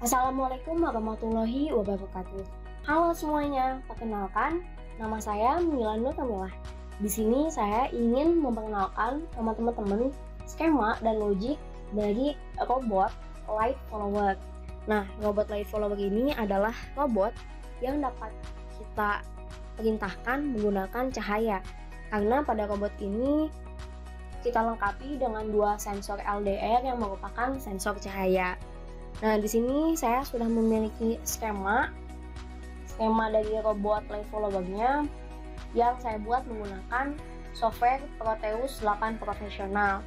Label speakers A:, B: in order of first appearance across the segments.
A: Assalamualaikum warahmatullahi wabarakatuh. Halo semuanya, perkenalkan, nama saya Mila Nur Kamilah. Di sini saya ingin memperkenalkan sama teman-teman skema dan logik dari robot light follower. Nah, robot light follower ini adalah robot yang dapat kita perintahkan menggunakan cahaya. Karena pada robot ini kita lengkapi dengan dua sensor LDR yang merupakan sensor cahaya. Nah, di sini saya sudah memiliki skema dari robot light follower-nya yang saya buat menggunakan software Proteus 8 Professional.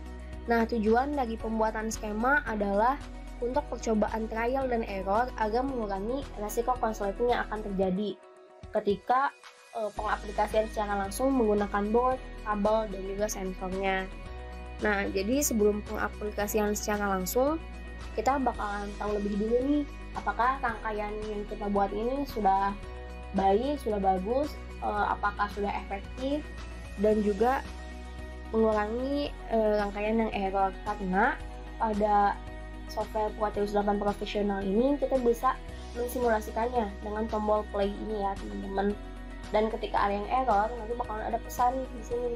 A: Nah, tujuan dari pembuatan skema adalah untuk percobaan trial dan error agar mengurangi resiko konsleting yang akan terjadi ketika pengaplikasian secara langsung menggunakan board, kabel, dan juga sensornya. Nah, jadi sebelum pengaplikasian secara langsung, kita bakalan tahu lebih dulu nih, apakah rangkaian yang kita buat ini sudah baik, sudah bagus, apakah sudah efektif, dan juga mengurangi rangkaian yang error. Karena pada software Proteus 8 Professional ini kita bisa mensimulasikannya dengan tombol play ini ya teman-teman. Dan ketika ada yang error, nanti bakalan ada pesan di sini.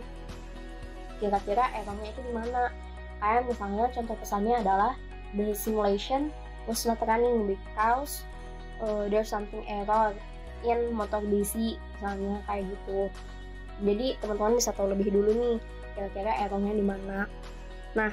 A: Kira-kira errornya itu di mana? Kayak misalnya contoh pesannya adalah the simulation was not running because there's something error in motor DC, misalnya kayak gitu. Jadi teman-teman bisa tahu lebih dulu nih kira-kira errornya di mana. Nah,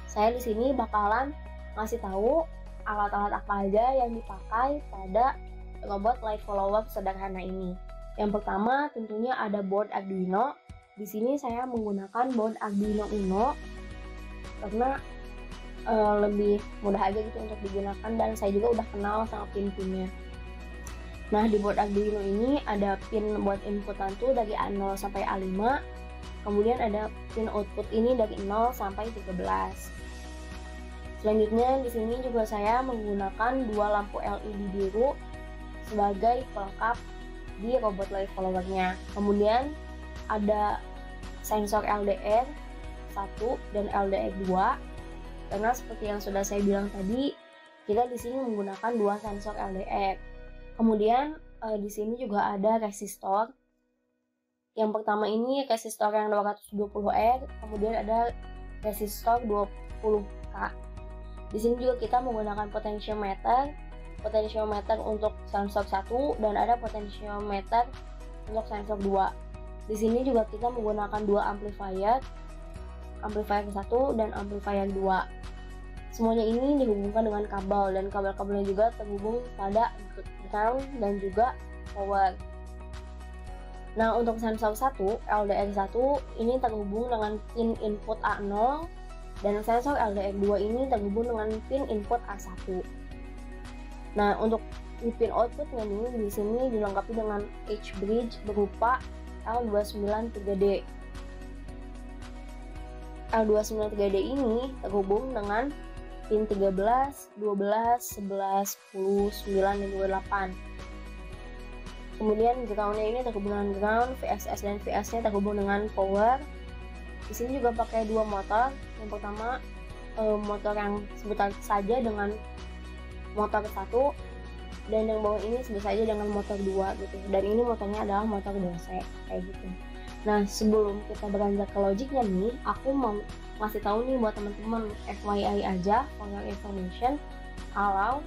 A: saya di sini bakalan ngasih tahu alat-alat apa aja yang dipakai pada robot light follower sederhana ini. Yang pertama tentunya ada board Arduino. Di sini saya menggunakan board Arduino Uno karena lebih mudah aja gitu untuk digunakan, dan saya juga udah kenal sama pin-pinnya. Nah, di board Arduino ini ada pin buat inputan tuh dari A0 sampai A5, kemudian ada pin output ini dari 0 sampai 13. Selanjutnya di sini juga saya menggunakan dua lampu LED biru sebagai pelengkap di robot light follower-nya. Kemudian ada sensor LDR 1 dan LDR 2. Karena seperti yang sudah saya bilang tadi, kita di sini menggunakan dua sensor LDR. Kemudian di sini juga ada resistor. Yang pertama ini resistor yang 220R, kemudian ada resistor 20K. Di sini juga kita menggunakan potentiometer untuk sensor 1 dan ada potentiometer untuk sensor 2. Di sini juga kita menggunakan dua amplifier 1 dan amplifier 2. Semuanya ini dihubungkan dengan kabel, dan kabel-kabelnya juga terhubung pada ground dan juga power. Nah, untuk sensor 1, LDR1 ini terhubung dengan pin input A0, dan sensor LDR2 ini terhubung dengan pin input A1. Nah, untuk pin outputnya nih di sini dilengkapi dengan H-bridge berupa L293D. L293D ini terhubung dengan pin 13, 12, 11, 10, 9, dan juga 8. Kemudian groundnya ini terhubung dengan ground, VSS dan VS-nya terhubung dengan power. Di sini juga pakai dua motor. Yang pertama motor yang sebut saja dengan motor 1, dan yang bawah ini sebut saja dengan motor 2 gitu. Dan ini motornya adalah motor DC kayak gitu. Nah, sebelum kita beranjak ke logiknya nih, aku mau ngasih tahu nih buat teman-teman FYI aja, for your information, kalau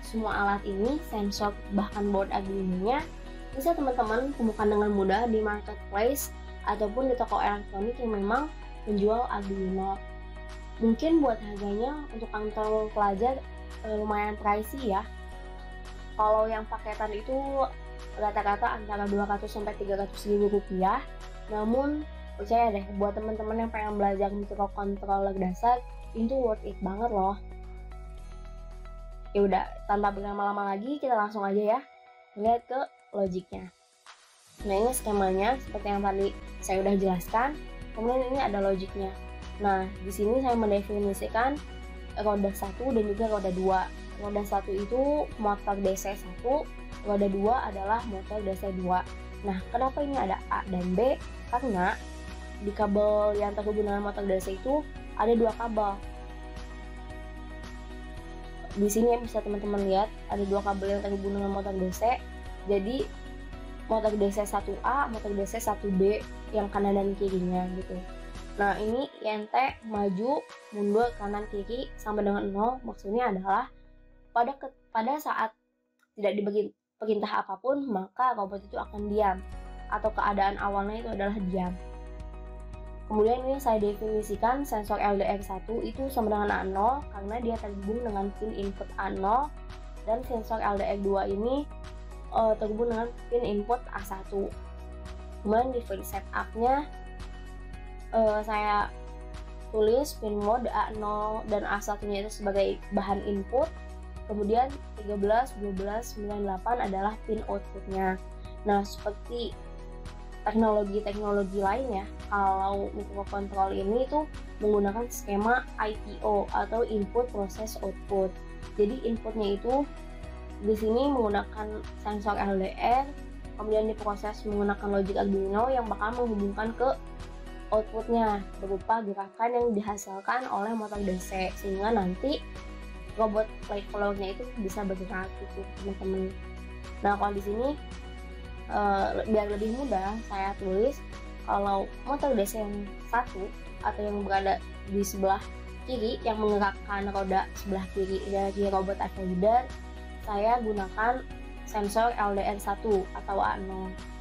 A: semua alat ini, sensor bahkan board Arduino-nya, bisa teman-teman temukan dengan mudah di marketplace ataupun di toko elektronik yang memang menjual Arduino. Mungkin buat harganya untuk kantong pelajar lumayan pricey ya. Kalau yang paketan itu rata-rata antara 200 sampai 300 ribu rupiah. Namun percaya deh, buat teman-teman yang pengen belajar microcontroller dasar, itu worth it banget loh. Ya udah, tanpa berlama-lama lagi, kita langsung aja ya lihat ke logiknya. Nah, ini skemanya seperti yang tadi saya udah jelaskan. Kemudian ini ada logiknya. Nah, di sini saya mendefinisikan roda 1 dan juga roda 2. Roda 1 itu motor DC 1, roda 2 adalah motor DC 2. Nah, kenapa ini ada A dan B? Karena di kabel yang terhubung dengan motor DC itu ada dua kabel. di sini ya bisa teman-teman lihat ada dua kabel yang terhubung dengan motor DC. Jadi motor DC 1A, motor DC 1B yang kanan dan kirinya gitu. Nah, ini INT maju, mundur, kanan kiri sama dengan 0, maksudnya adalah pada saat tidak diberi perintah apapun, maka robot itu akan diam atau keadaan awalnya itu adalah diam. Kemudian ini saya definisikan sensor LDR1 itu sama dengan A0 karena dia terhubung dengan pin input A0, dan sensor LDR2 ini terhubung dengan pin input A1. Kemudian di file setup-nya saya tulis pin mode A0 dan A1-nya itu sebagai bahan input. Kemudian 13, 12, 98 adalah pin outputnya. Nah, seperti teknologi lain ya, kalau microcontrol ini itu menggunakan skema IPO atau input process output. Jadi inputnya itu di sini menggunakan sensor LDR, kemudian diproses menggunakan logic Arduino yang bakal menghubungkan ke outputnya berupa gerakan yang dihasilkan oleh motor DC, sehingga nanti robot light follower-nya itu bisa bergerak gitu teman-teman. Nah, kalau di sini biar lebih mudah saya tulis kalau motor DC yang satu atau yang berada di sebelah kiri yang menggerakkan roda sebelah kiri dari robot AV leader, saya gunakan sensor LDR1 atau A0.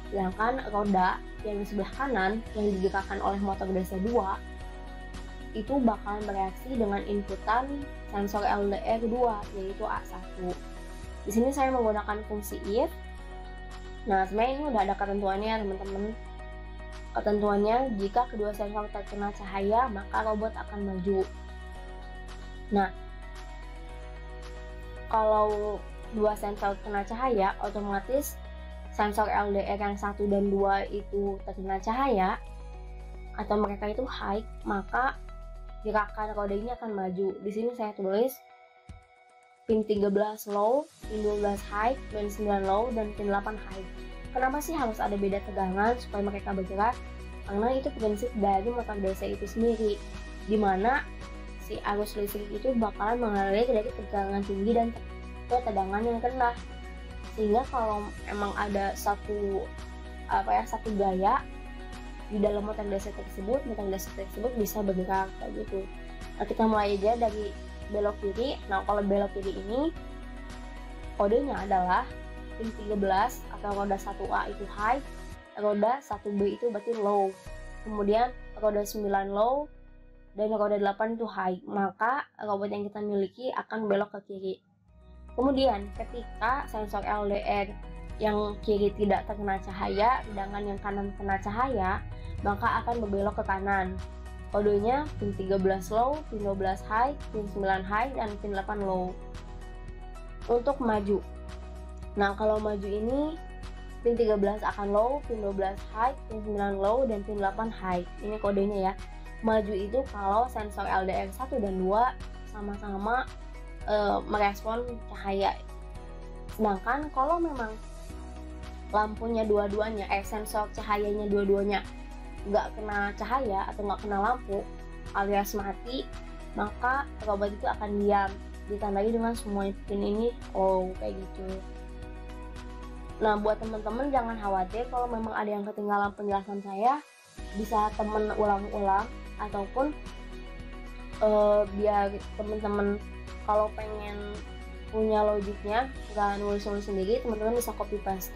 A: Sedangkan roda yang di sebelah kanan yang digerakkan oleh motor DC2 itu bakalan bereaksi dengan inputan sensor LDR2 yaitu A1. Di sini saya menggunakan fungsi if. Nah, sebenarnya ini udah ada ketentuannya teman-teman. Ketentuannya, jika kedua sensor terkena cahaya, maka robot akan maju. Nah, kalau dua sensor kena cahaya, otomatis sensor LDR yang 1 dan 2 itu terkena cahaya atau mereka itu high, maka gerakan roda ini akan maju. Di sini saya tulis pin 13 low, pin 12 high, pin 9 low, dan pin 8 high. Kenapa sih harus ada beda tegangan supaya mereka bergerak? Karena itu prinsip dari motor DC itu sendiri, dimana si arus listrik itu bakalan mengalir dari tegangan tinggi dan ke tegangan yang rendah. Sehingga kalau emang ada satu gaya di dalam motor DC tersebut bisa bergerak kayak gitu. Nah, kita mulai aja dari belok kiri. Nah, kalau belok kiri ini kodenya adalah pin 13 atau roda 1A itu high, roda 1B itu berarti low, kemudian roda 9 low, dan roda 8 itu high, maka robot yang kita miliki akan belok ke kiri. Kemudian ketika sensor LDR yang kiri tidak terkena cahaya, sedangkan yang kanan kena cahaya, maka akan berbelok ke kanan. Kodenya pin 13 low, pin 12 high, pin 9 high, dan pin 8 low. Untuk maju. Nah, kalau maju ini pin 13 akan low, pin 12 high, pin 9 low, dan pin 8 high. Ini kodenya ya. Maju itu kalau sensor LDR 1 dan 2 sama-sama merespon cahaya. Sedangkan kalau memang lampunya dua-duanya, sensor cahayanya dua-duanya nggak kena cahaya atau nggak kena lampu alias mati, maka robot itu akan diam, ditandai dengan semua pin ini kayak gitu. Nah, buat teman-teman jangan khawatir kalau memang ada yang ketinggalan penjelasan saya, bisa temen ulang-ulang ataupun biar teman-teman kalau pengen punya logiknya nggak nulis-nulis sendiri, teman-teman bisa copy paste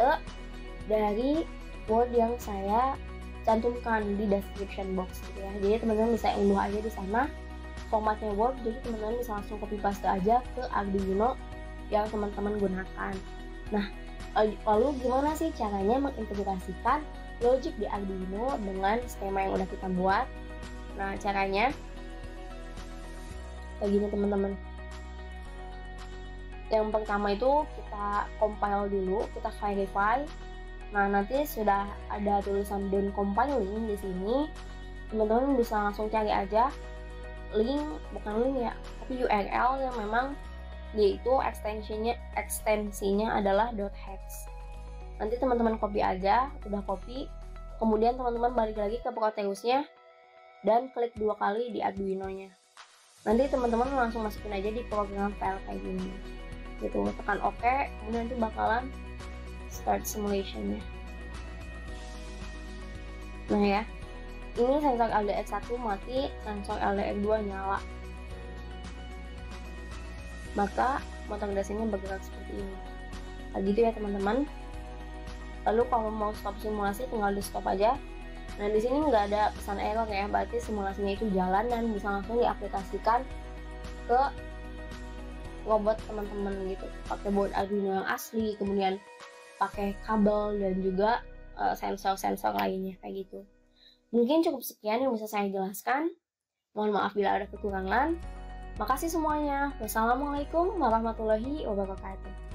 A: dari Word yang saya cantumkan di description box gitu ya. Jadi teman-teman bisa unduh aja di sana formatnya Word, jadi teman-teman bisa langsung copy paste aja ke Arduino yang teman-teman gunakan. Nah, lalu gimana sih caranya mengintegrasikan logic di Arduino dengan skema yang udah kita buat? Nah, caranya kayak gini teman-teman. Yang pertama itu kita compile dulu, kita verify. Nah, nanti sudah ada tulisan done compiling di sini. Teman-teman bisa langsung cari aja bukan link ya, tapi URL yang memang yaitu ekstensinya adalah .hex. Nanti teman-teman copy aja, udah copy, kemudian teman-teman balik lagi ke Proteusnya dan klik 2 kali di Arduino-nya. Nanti teman-teman langsung masukin aja di program file kayak gini gitu, tekan OK, kemudian nanti bakalan start simulationnya. Nah ya, ini sensor LDX1 mati, sensor LDX2 nyala, maka motor gasingnya bergerak seperti ini. Nah gitu ya teman-teman. Lalu kalau mau stop simulasi tinggal di stop aja. Nah di sini nggak ada pesan error ya, berarti simulasinya itu jalan dan bisa langsung diaplikasikan ke robot teman-teman gitu, pakai board Arduino yang asli, kemudian pakai kabel dan juga sensor-sensor lainnya kayak gitu. Mungkin cukup sekian yang bisa saya jelaskan. Mohon maaf bila ada kekurangan. Makasih semuanya. Wassalamualaikum warahmatullahi wabarakatuh.